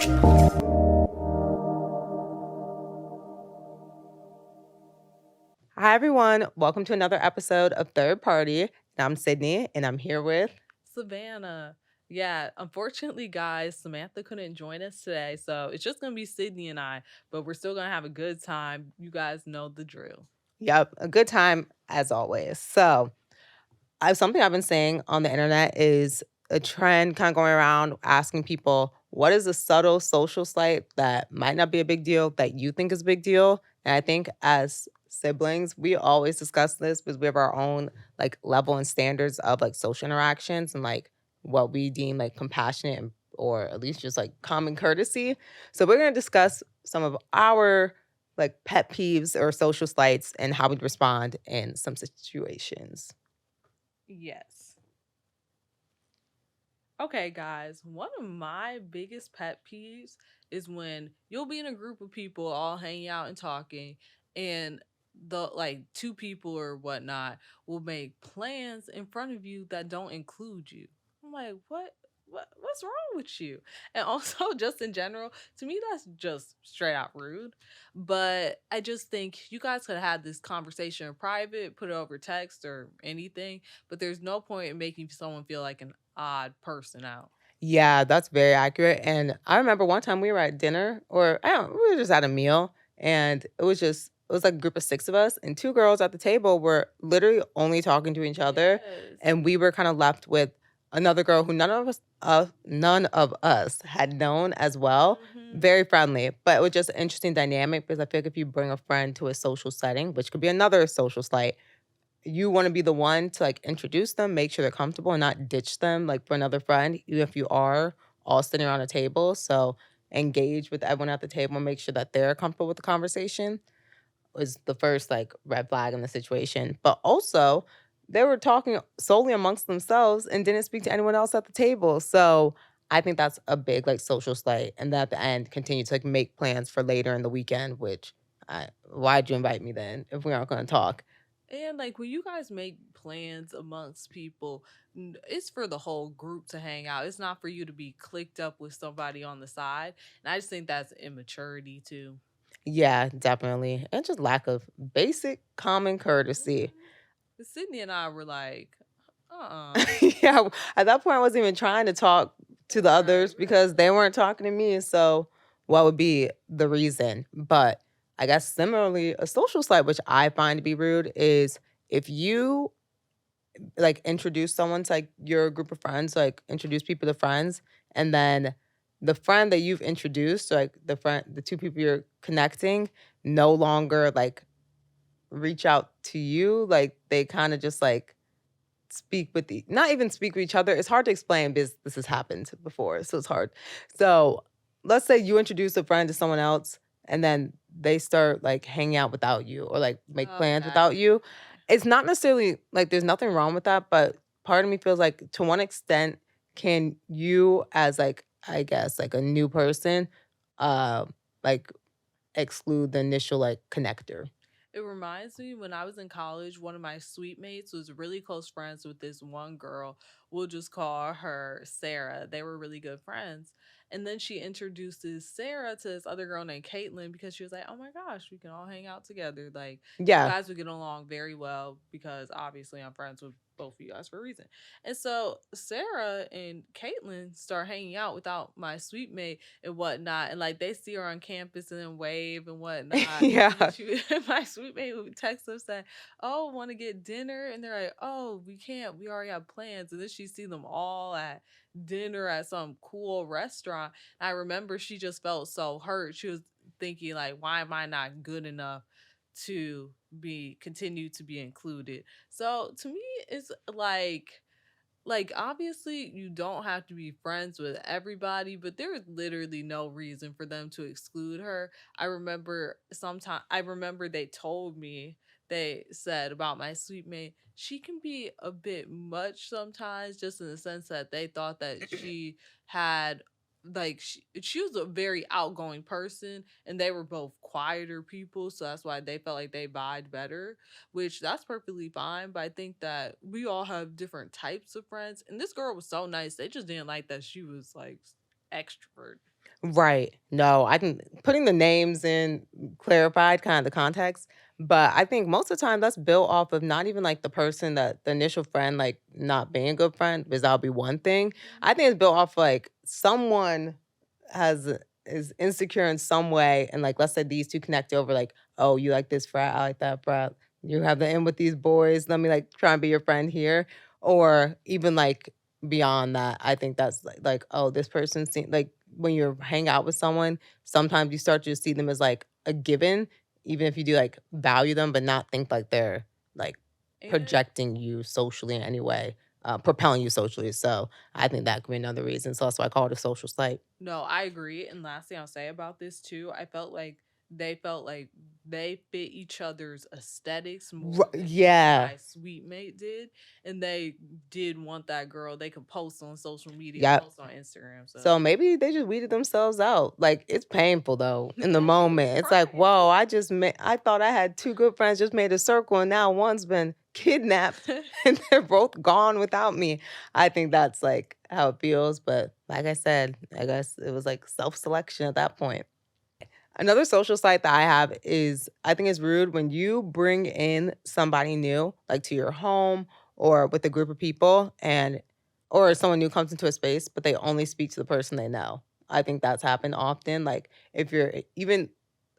Hi, everyone. Welcome to another episode of Third Party. I'm Sydney, and I'm here with. Savannah. Yeah, unfortunately, guys, Samantha couldn't join us today, so it's just gonna be Sydney and I, but we're still gonna have a good time. You guys know the drill. Yep, a good time as always. So, something I've been saying on the internet is a trend kind of going around asking people what is a subtle social slight that might not be a big deal that you think is a big deal. And I think as siblings, we always discuss this because we have our own like level and standards of like social interactions and like what we deem like compassionate or at least just like common courtesy. So we're going to discuss some of our like pet peeves or social slights and how we respond in some situations. Yes. Okay, guys, one of my biggest pet peeves is when you'll be in a group of people all hanging out and talking, and the like two people or whatnot will make plans in front of you that don't include you. I'm like, what's wrong with you? And also just in general, to me that's just straight out rude. But I just think you guys could have had this conversation in private, put it over text or anything, but there's no point in making someone feel like an odd person out. Yeah, that's very accurate. And I remember one time we were at dinner, or I don't, we were just at a meal, and it was like a group of six of us, and two girls at the table were literally only talking to each other, Yes. and we were kind of left with another girl who none of us had known as well. Mhm. Very friendly, but it was just an interesting dynamic because I feel like if you bring a friend to a social setting, which could be another social slight, you wanna be the one to, like, introduce them, make sure they're comfortable, and not ditch them, like, for another friend, even if you are all sitting around a table, so engage with everyone at the table and make sure that they're comfortable with the conversation was the first, like, red flag in the situation, but also, they were talking solely amongst themselves and didn't speak to anyone else at the table, so I think that's a big, like, social slight, and then at the end, continue to, like, make plans for later in the weekend, which why'd you invite me then if we aren't gonna talk? And like when you guys make plans amongst people, it's for the whole group to hang out. It's not for you to be clicked up with somebody on the side. And I just think that's immaturity too. Yeah, definitely. And just lack of basic common courtesy. Mhm. Sydney and I were like, uh-uh. Yeah, at that point, I wasn't even trying to talk to the Right, others right. because they weren't talking to me. So, what would be the reason? But I guess similarly, a social slight, which I find to be rude, is if you like introduce someone to like your group of friends, like introduce people to friends, and then the friend that you've introduced, so, like the two people you're connecting, no longer like reach out to you, like, they kinda just, like, speak with the not even speak with each other, it's hard to explain because this has happened before, so it's hard. So, let's say you introduce a friend to someone else, and then they start, like, hanging out without you or, like, make plans Okay. without you. It's not necessarily like, there's nothing wrong with that, but part of me feels like, to one extent, can you as, like, I guess, like, a new person, uh, like, exclude the initial, like, connector? It reminds me when I was in college, one of my suite mates was really close friends with this one girl. We'll just call her Sarah. They were really good friends. And then she introduces Sarah to this other girl named Caitlin because she was like, oh my gosh, we can all hang out together. Like, you Yeah. guys would get along very well because obviously I'm friends with both of you guys for a reason. And so Sarah and Caitlin start hanging out without my suite mate and whatnot. And like they see her on campus and then wave and whatnot. And then Yeah. she, my sweet mate would text them saying, "Oh, want to get dinner?" And they're like, "Oh, we can't. We already have plans." And then she see them all at dinner at some cool restaurant. And I remember she just felt so hurt. She was thinking like, "Why am I not good enough to be continue to be included?" So to me, it's like obviously you don't have to be friends with everybody, but there is literally no reason for them to exclude her. I remember they told me, they said about my sweet mate, she can be a bit much sometimes, just in the sense that they thought that she had she was a very outgoing person and they were both quieter people, so that's why they felt like they vibed better, which that's perfectly fine. But I think that we all have different types of friends. And this girl was so nice. They just didn't like that she was like extrovert. Right. No, I can putting the names in clarified kind of the context, but I think most of the time that's built off of not even like the person that the initial friend like not being a good friend, because that'll be one thing. I think it's built off like someone has is insecure in some way, and like let's say these two connect over like, oh, you like this frat, I like that frat. You have the in with these boys. Let me like try and be your friend here, or even like beyond that. I think that's like oh, this person seems like when you hang out with someone, sometimes you start to see them as like a given, even if you do like value them, but not think like they're like And projecting you socially in any way, propelling you socially. So I think that could be another reason. So that's why I call it a social site. no, I agree. And last thing I'll say about this too, I felt like they fit each other's aesthetics more than any Yeah. guy's sweet mate did. And they did want that girl they could post on social media, Yep. post on Instagram. So So maybe they just weeded themselves out. Like it's painful though in the no, it's moment. It's like, whoa, I thought I had two good friends, just made a circle, and now one's been kidnapped private. and they're both gone without me. I think that's like how it feels. But like I said, I guess it was like self-selection at that point. Another social site that I have is I think it's rude when you bring in somebody new, like to your home or with a group of people and or someone new comes into a space, but they only speak to the person they know. I think that's happened often. Like if you're even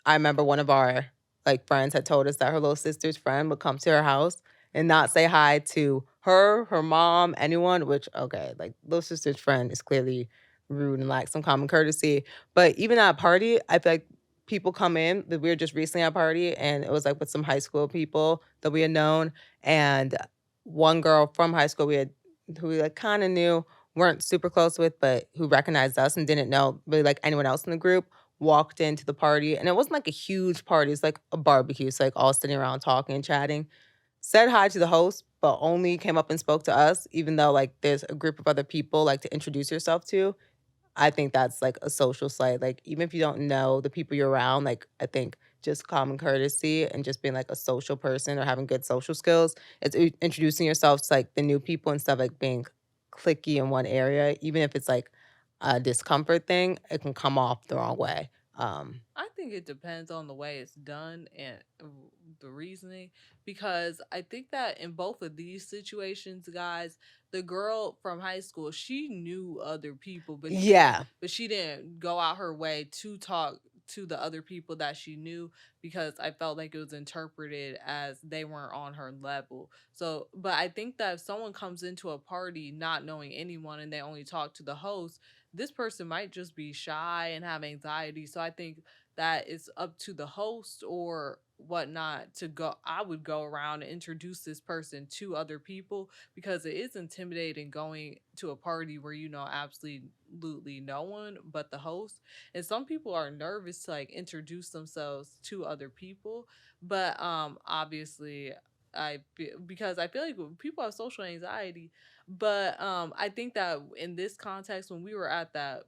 I remember one of our like friends had told us that her little sister's friend would come to her house and not say hi to her, her mom, anyone, which okay, like little sister's friend is clearly rude and lacks some common courtesy. But even at a party, I feel like people come in that we were just recently at a party and it was like with some high school people that we had known. And one girl from high school we had who we like kind of knew, weren't super close with, but who recognized us and didn't know really like anyone else in the group, walked into the party. And it wasn't like a huge party, it's like a barbecue. So like all sitting around talking and chatting. Said hi to the host, but only came up and spoke to us, even though like there's a group of other people like to introduce yourself to. I think that's like a social site. Like, even if you don't know the people you're around, like, I think just common courtesy and just being like a social person or having good social skills, it's introducing yourself to like the new people instead of like being clicky in one area, even if it's like a discomfort thing, it can come off the wrong way. I think it depends on the way it's done and the reasoning, because I think that in both of these situations, guys, the girl from high school, she knew other people, yeah, but she didn't go out her way to talk to the other people that she knew, because I felt like it was interpreted as they weren't on her level. So, but I think that if someone comes into a party not knowing anyone and they only talk to the host, this person might just be shy and have anxiety. So I think that it's up to the host or whatnot to go. I would go around and introduce this person to other people, because it is intimidating going to a party where you know absolutely no one but the host. And some people are nervous to like introduce themselves to other people. But obviously because I feel like people have social anxiety. But I think that in this context, when we were at that